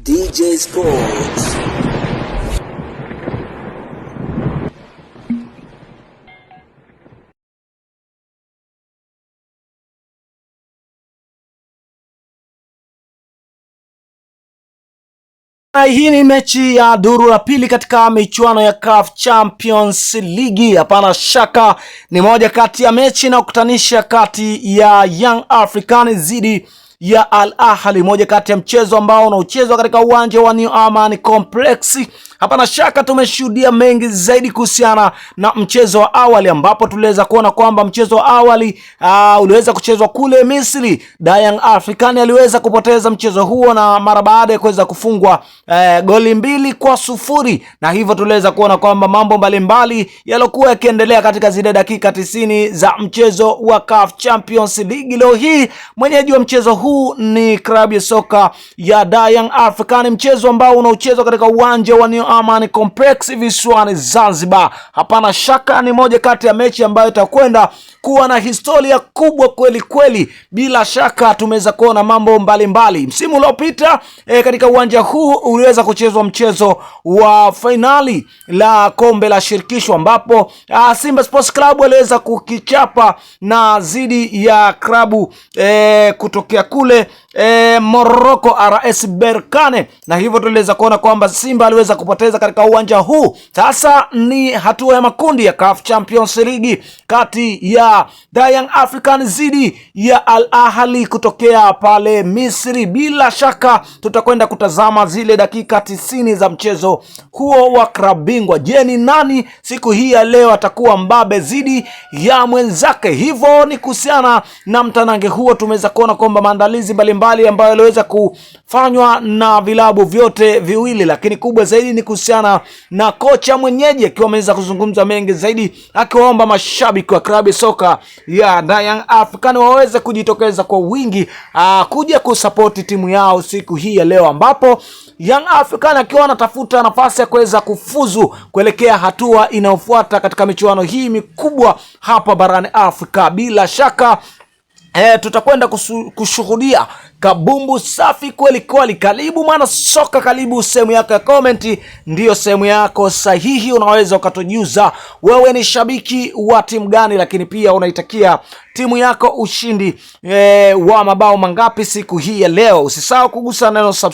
DJ Sports. Hii ni mechi ya duru la pili katika michuano ya CAF Champions League. Hapana shaka ni moja kati ya mechi inayokutanisha kati ya Young Africans dhidi ya Al Ahly, moja kati ya mchezo ambao unaochezwa katika uwanja wa New Amaan Complex. Hapana shaka tumeshuhudia mengi zaidi kuhusiana na mchezo wa awali, ambapo tuliweza kuona kwamba mchezo wa awali uliweza kuchezwa kule Misri. Young Africans aliweza kupoteza mchezo huo na mara baada ya kuweza kufungwa goli 2-0, na hivyo tuliweza kuona kwamba mambo mbalimbali yaliokuwa yakiendelea katika zile dakika 90 za mchezo wa CAF Champions League. Leo hii mwenyeji wa mchezo huu ni klabu ya soka ya Young Africans, mchezo ambao unaochezwa katika uwanja wa New Amaan Complex visiwani Zanzibar. Hapana shaka ni moja kati ya mechi ambayo itakwenda kuwa na historia kubwa kweli kweli. Bila shaka tumeweza kuona mambo mbalimbali. Msimu uliopita katika uwanja huu uliweza kuchezwa mchezo wa finali la kombe la shirikisho, ambapo Simba Sports Club waliweza kukichapa na zidi ya klabu kutokea kule Morocco, RS Berkane, na hivyo tuliweza kuona kwamba Simba aliweza kupoteza katika uwanja huu. Sasa ni hatua ya makundi ya CAF Champions League kati ya Young Africans zidi ya Al Ahly kutokea pale Misri. Bila shaka tutakwenda kutazama zile dakika 90 za mchezo huo wa klabu bingwa. Je, ni nani siku hii ya leo atakuwa mbabe zidi ya mwenzake? Hivyo ni kuhusiana na mtanange huo tumeweza kuona kwamba maandalizi mbalimbali ambayo yaliweza kufanywa na vilabu vyote viwili, lakini kubwa zaidi ni kuhusiana na kocha mwenyeji akiwa ameweza kuzungumza mengi zaidi, akiwaomba mashabiki wa klabu ya soka ya Young Africans waweze kujitokeza kwa wingi kuja kusapoti timu yao siku hii ya leo, ambapo Young Africans akiwa anatafuta nafasi ya kuweza kufuzu kuelekea hatua inayofuata katika michuano hii mikubwa hapa barani Afrika. Bila shaka tutakwenda kushuhudia kabumbu safi kweli kweli. Karibu mwana soka, karibu sehemu yako ya comment, ndiyo sehemu yako sahihi. Unaweza ukatujuza wewe ni shabiki wa timu gani, lakini pia unaitakia timu yako ushindi wa mabao mangapi siku hii ya leo. Usisahau kugusa neno subscribe